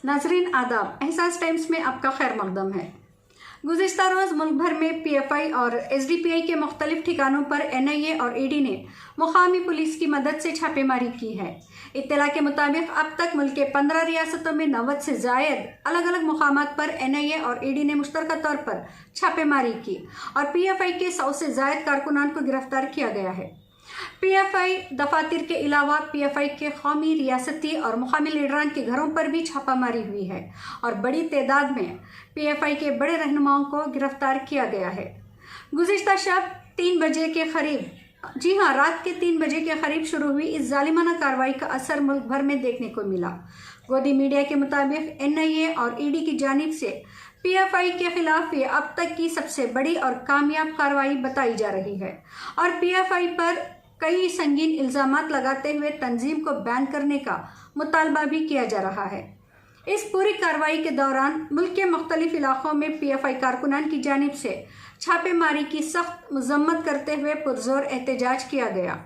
नाजरीन आदाब, एहसास टाइम्स में आपका खैर मकदम है। गुज़िश्ता रोज़ मुल्क भर में PFI और SDPI के मुख्तलिफ ठिकानों पर NIA और ED ने मुकामी पुलिस की मदद से छापेमारी की है। इत्तला के मुताबिक अब तक मुल्क के 15 रियासतों में 90 से ज़ायद अलग अलग मुकामात पर NIA और ED ने मुश्तरका तौर पर छापेमारी की और PFI के 100 से ज़ायद कारकुनान को गिरफ्तार किया गया है। PFI दफातर के अलावा PFI के कौमी, रियासती और मुकामी लीडरान के घरों पर भी छापामारी हुई है और बड़ी तादाद में PFI के बड़े रहनुमाओं को गिरफ्तार किया गया है। गुज़िश्ता शब 3 बजे के करीब, जी हाँ, रात के 3 बजे के करीब शुरू हुई इस जालिमाना कार्रवाई का असर मुल्क भर में देखने को मिला। गोदी मीडिया के मुताबिक NIA और ED की जानिब से PFI के खिलाफ ये अब तक की सबसे बड़ी और कामयाब कार्रवाई बताई जा रही है और PFI पर कई संगीन इल्ज़ामात लगाते हुए तंजीम को बैन करने का मुतालबा भी किया जा रहा है। इस पूरी कार्रवाई के दौरान मुल्क के मुख्तलिफ इलाकों में PFI कारकुनान की जानिब से छापेमारी की सख्त मजम्मत करते हुए पुरजोर एहतजाज किया गया।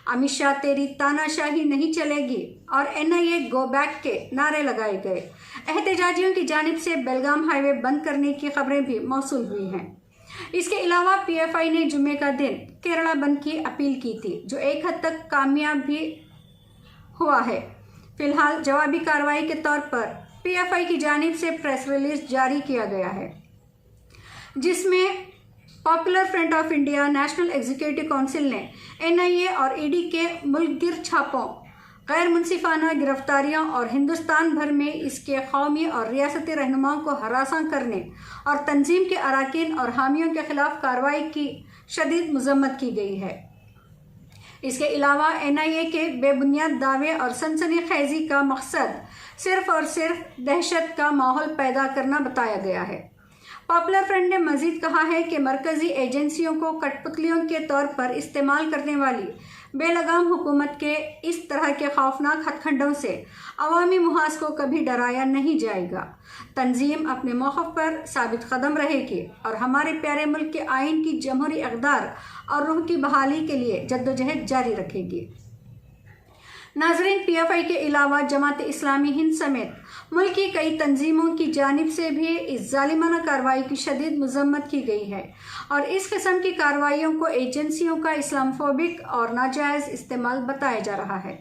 अमित शाह तेरी तानाशाही नहीं चलेगी और NIA गो बैक के नारे लगाए गए। एहतजाजियों की जानिब से बेलगाम हाईवे बंद करने की खबरें भी मौसूल हुई हैं। इसके अलावा PFI ने जुम्मे का दिन केरला बंद की अपील की थी, जो एक हद तक कामयाब भी हुआ है। फिलहाल जवाबी कार्रवाई के तौर पर PFI की जानिब से प्रेस रिलीज जारी किया गया है, जिसमें popular front of India national executive council ने NIA और ED के मुल्कगिर छापों, गैर मुनसिफाना गिरफ्तारियों और हिंदुस्तान भर में इसके कौमी और रियासती रहनुमाओं को हरासा करने और तंजीम के अराकीन और हामियों के खिलाफ कार्रवाई की शदीद मजम्मत की गई है। इसके अलावा NIA के बेबुनियाद दावे और सनसनीखेज़ी का मकसद सिर्फ और सिर्फ दहशत का माहौल पैदा करना बताया गया है। पॉपुलर फ्रंट ने मजीद कहा है कि मरकजी एजेंसियों को कठपुतलियों के तौर पर इस्तेमाल करने वाली बेलगाम हुकूमत के इस तरह के खौफनाक हथकंडों से अवामी मुहाज को कभी डराया नहीं जाएगा। तंजीम अपने मौक़िफ़ पर साबित कदम रहेगी और हमारे प्यारे मुल्क के आइन की जमहूरी इक़दार और रूह की बहाली के लिए जद्दोजहद जारी रखेगी। नाज़रीन, PFI के अलावा जमात इस्लामी हिंद समेत मुल्क की कई तंजीमों की जानिब से भी इस जालिमाना कार्रवाई की शदीद मजम्मत की गई है और इस किस्म की कार्रवाइयों को एजेंसियों का इस्लामोफोबिक और नाजायज़ इस्तेमाल बताया जा रहा है।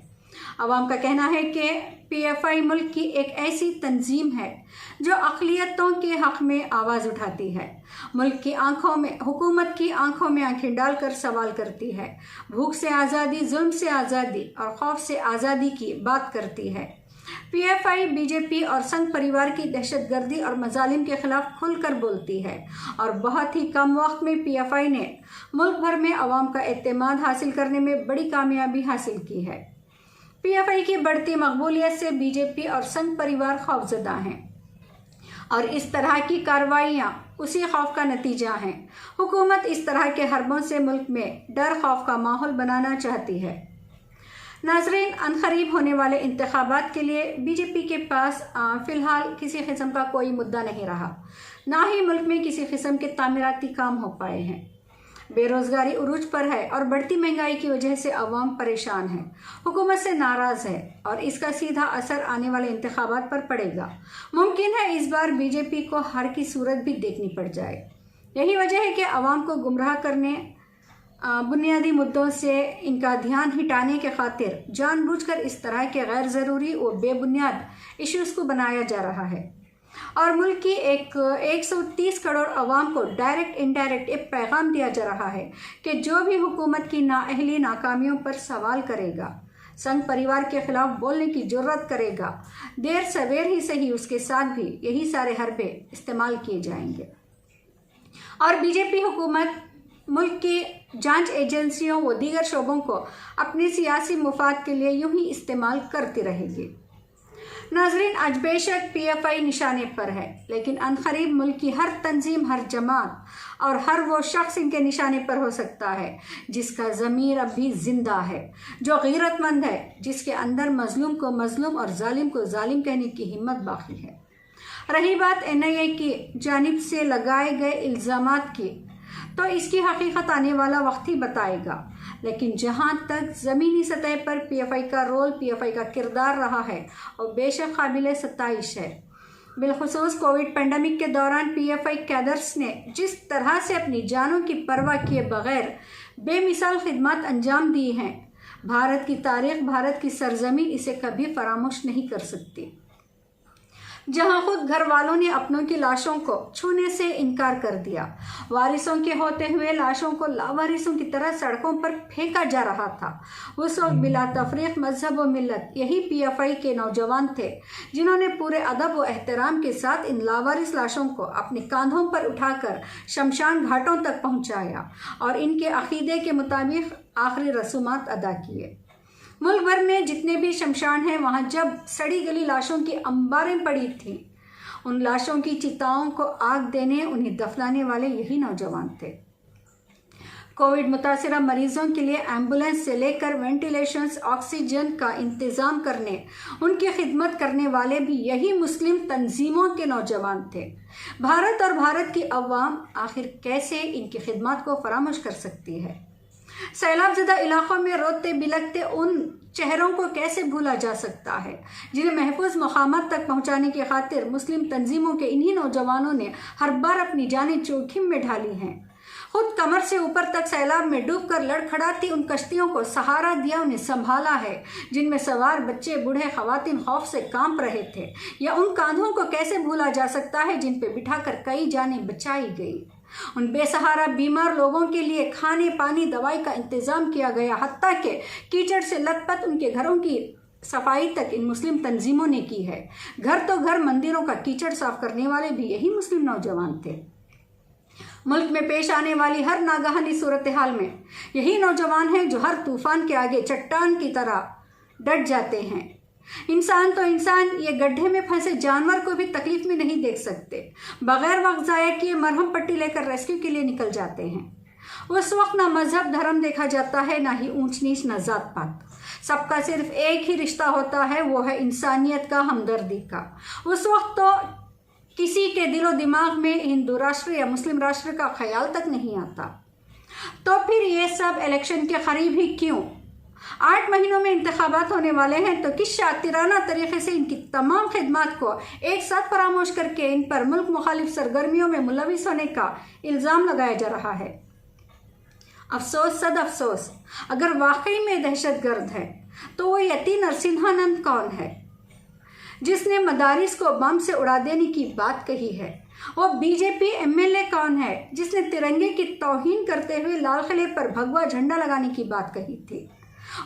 अवाम का कहना है कि PFI मुल्क की एक ऐसी तंजीम है जो अक़लियतों के हक़ में आवाज़ उठाती है, मुल्क की आंखों में, हुकूमत की आंखों में आंखें डालकर सवाल करती है, भूख से आज़ादी, जुल्म से आज़ादी और खौफ से आज़ादी की बात करती है। PFI BJP और संघ परिवार की दहशतगर्दी और मजालिम के खिलाफ खुलकर बोलती है और बहुत ही कम वक्त में PFI ने मुल्क भर में अवाम का एतमाद हासिल करने में बड़ी कामयाबी हासिल की है। PFI की बढ़ती मकबूलियत से BJP और संघ परिवार खौफजदा हैं और इस तरह की कार्रवाइयाँ उसी खौफ का नतीजा हैं। हुकूमत इस तरह के हरबों से मुल्क में डर खौफ का माहौल बनाना चाहती है। नाजरीन, अनकरीब होने वाले इंतखाबात के लिए BJP के पास फ़िलहाल किसी किस्म का कोई मुद्दा नहीं रहा, ना ही मुल्क में किसी किस्म के तामीराती काम हो पाए हैं। बेरोज़गारी उरूज पर है और बढ़ती महंगाई की वजह से अवाम परेशान है, हुकूमत से नाराज़ है और इसका सीधा असर आने वाले इंतखाबात पर पड़ेगा। मुमकिन है इस बार BJP को हार की सूरत भी देखनी पड़ जाए। यही वजह है कि अवाम को गुमराह करने, बुनियादी मुद्दों से इनका ध्यान हटाने के खातिर जानबूझकर इस तरह के गैर ज़रूरी और बेबुनियाद इश्यूज़ को बनाया जा रहा है और मुल्क की 130 करोड़ अवाम को डायरेक्ट इनडायरेक्ट एक पैगाम दिया जा रहा है कि जो भी हुकूमत की नाअहली, नाकामियों पर सवाल करेगा, संघ परिवार के खिलाफ बोलने की जुर्रत करेगा, देर सवेर ही सही उसके साथ भी यही सारे हरबे इस्तेमाल किए जाएंगे और BJP हुकूमत मुल्क की जांच एजेंसियों व दीगर शोबों को अपने सियासी मुफाद के लिए यूं ही इस्तेमाल करती रहेगी। नाजरीन, आज बेशक PFI निशाने पर है, लेकिन अनकरीब मुल्क की हर तंजीम, हर जमात और हर वो शख्स इनके निशाने पर हो सकता है जिसका ज़मीर अब भी जिंदा है, जो गैरतमंद है, जिसके अंदर मजलूम को मजलूम और जालिम को जालिम कहने की हिम्मत बाकी है। रही बात NIA की जानिब से लगाए गए इल्ज़ामात की, तो इसकी हकीकत आने वाला वक्त ही बताएगा। लेकिन जहां तक ज़मीनी सतह पर पीएफआई का रोल, पीएफआई का किरदार रहा है और बेशक काबिल सताइश है। बिलखुसूस कोविड पेंडेमिक के दौरान पीएफआई कैडर्स ने जिस तरह से अपनी जानों की परवाह किए बगैर बेमिसाल खिदमत अंजाम दी हैं, भारत की तारीख, भारत की सरजमीन इसे कभी फरामोश नहीं कर सकती। जहां खुद घर वालों ने अपनों की लाशों को छूने से इनकार कर दिया, वारिसों के होते हुए लाशों को लावारिसों की तरह सड़कों पर फेंका जा रहा था, उस वक्त बिला तफरीक मजहब व मिल्लत यही पीएफआई के नौजवान थे जिन्होंने पूरे अदब व एहतराम के साथ इन लावारिस लाशों को अपने कांधों पर उठाकर शमशान घाटों तक पहुंचाया और इनके अकीदे के मुताबिक आखिरी रसूमात अदा किए। मुल्क भर में जितने भी शमशान हैं, वहाँ जब सड़ी गली लाशों की अंबारें पड़ी थीं, उन लाशों की चिताओं को आग देने, उन्हें दफनाने वाले यही नौजवान थे। कोविड मुतासिरा मरीजों के लिए एम्बुलेंस से लेकर वेंटिलेशंस, ऑक्सीजन का इंतज़ाम करने, उनकी खिदमत करने वाले भी यही मुस्लिम तंजीमों के नौजवान थे। भारत और भारत की अवाम आखिर कैसे इनकी खिदमत को फरामोश कर सकती है? सैलाब ज़दा इलाकों में रोते बिलखते उन चेहरों को कैसे भूला जा सकता है जिन्हें महफूज मकामात तक पहुंचाने की खातिर मुस्लिम तंजीमों के इन्हीं नौजवानों ने हर बार अपनी जानें जोखिम में ढाली हैं। खुद कमर से ऊपर तक सैलाब में डूबकर लड़खड़ाती उन कश्तियों को सहारा दिया, उन्हें संभाला है जिनमें सवार बच्चे, बूढ़े, खवातीन खौफ से कांप रहे थे। या उन कांधों को कैसे भूला जा सकता है जिन पे बिठाकर कई जानें बचाई गई। उन बेसहारा बीमार लोगों के लिए खाने, पानी, दवाई का इंतज़ाम किया गया, हत्ता के कीचड़ से लथपथ उनके घरों की सफाई तक इन मुस्लिम तंजीमों ने की है। घर तो घर, मंदिरों का कीचड़ साफ करने वाले भी यही मुस्लिम नौजवान थे। मुल्क में पेश आने वाली हर नागहानी सूरत हाल में यही नौजवान हैं जो हर तूफान के आगे चट्टान की तरह डट जाते हैं। इंसान तो इंसान, ये गड्ढे में फंसे जानवर को भी तकलीफ में नहीं देख सकते, बगैर वक्त ज़ाया किए मरहम पट्टी लेकर रेस्क्यू के लिए निकल जाते हैं। उस वक्त ना मजहब धर्म देखा जाता है, ना ही ऊंच नीच, ना जात पात। सबका सिर्फ एक ही रिश्ता होता है, वो है इंसानियत का, हमदर्दी का। उस वक्त तो किसी के दिलो दिमाग में हिंदू राष्ट्र या मुस्लिम राष्ट्र का ख्याल तक नहीं आता। तो फिर ये सब इलेक्शन के करीब ही क्यों? 8 महीनों में इंतखाबात होने वाले हैं, तो किस शातिराना तरीके से इनकी तमाम खिदमात को एक साथ फरामोश करके इन पर मुल्क मुखालिफ सरगर्मियों में मुलविस होने का इल्ज़ाम लगाया जा रहा है। अफसोस, सद अफसोस, अगर वाकई में दहशतगर्द है तो वो यती नरसिम्हानंद कौन है जिसने मदारिस को बम से उड़ा देने की बात कही है? वो बीजेपी एमएलए कौन है जिसने तिरंगे की तौहीन करते हुए लाल किले पर भगवा झंडा लगाने की बात कही थी?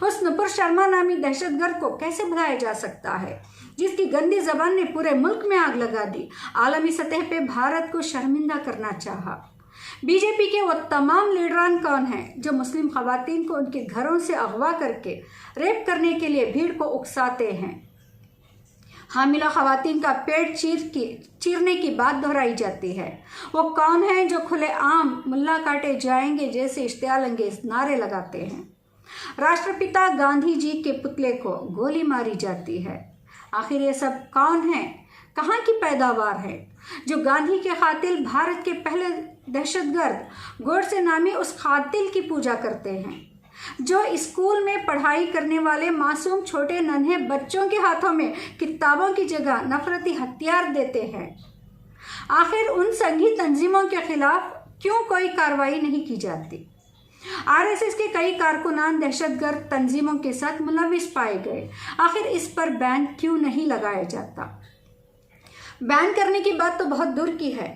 उस नुपुर शर्मा नामी दहशतगर्द को कैसे भुलाया जा सकता है जिसकी गंदी जबान ने पूरे मुल्क में आग लगा दी, आलमी सतह पे भारत को शर्मिंदा करना चाहा? बीजेपी के वो तमाम लीडरान कौन हैं जो मुस्लिम खवातीन को उनके घरों से अगवा करके रेप करने के लिए भीड़ को उकसाते हैं? हामिला खवातीन का पेट चीरने की बात दोहराई जाती है। वो कौन है जो खुले आम मुल्ला काटे जाएंगे जैसे इश्तियाल अंगेज नारे लगाते हैं? राष्ट्रपिता गांधी जी के पुतले को गोली मारी जाती है। आखिर ये सब कौन है, कहाँ की पैदावार है जो गांधी के कातिल, भारत के पहले दहशतगर्द गोडसे नामी उस कातिल की पूजा करते हैं, जो स्कूल में पढ़ाई करने वाले मासूम छोटे नन्हे बच्चों के हाथों में किताबों की जगह नफरती हथियार देते हैं? आखिर उन संघी तंजीमों के खिलाफ क्यों कोई कार्रवाई नहीं की जाती? आरएसएस के कई कारकुनान दहशतगर्द तंजीमों के साथ मुलविस पाए गए, आखिर इस पर बैन क्यों नहीं लगाया जाता? बैन करने की बात तो बहुत दूर की है,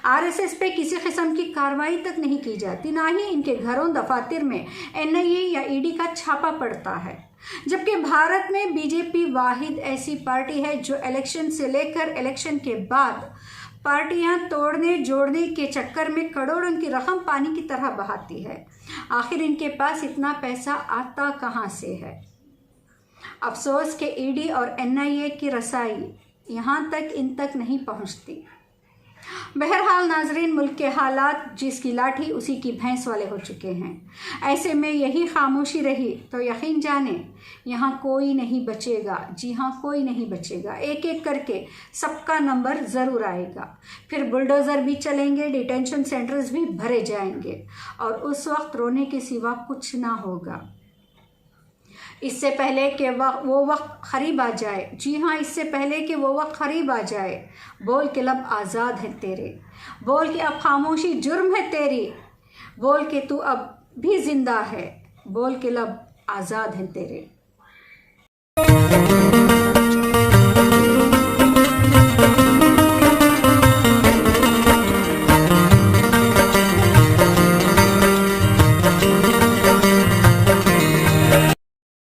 आरएसएस पे किसी किस्म की कार्रवाई तक नहीं की जाती, ना ही इनके घरों दफातर में एनआईए या ईडी का छापा पड़ता है। जबकि भारत में बीजेपी वाहिद ऐसी पार्टी है जो इलेक्शन से लेकर इलेक्शन के बाद पार्टियां तोड़ने जोड़ने के चक्कर में करोड़ों की रकम पानी की तरह बहाती है। आखिर इनके पास इतना पैसा आता कहाँ से है? अफसोस के ईडी और एनआईए की रसाई यहाँ तक इन तक नहीं पहुँचती। बहरहाल नाजरीन, मुल्क के हालात जिसकी लाठी उसी की भैंस वाले हो चुके हैं। ऐसे में यही खामोशी रही तो यकीन जाने यहाँ कोई नहीं बचेगा। जी हाँ, कोई नहीं बचेगा। एक एक करके सबका नंबर ज़रूर आएगा। फिर बुलडोज़र भी चलेंगे, डिटेंशन सेंटर्स भी भरे जाएंगे और उस वक्त रोने के सिवा कुछ ना होगा। इससे पहले कि वो वक्त करीब आ जाए, जी हाँ, इससे पहले कि वो वक्त करीब आ जाए, बोल के लब आज़ाद है तेरे, बोल के अब खामोशी जुर्म है तेरी, बोल के तू अब भी जिंदा है, बोल के लब आज़ाद है तेरे।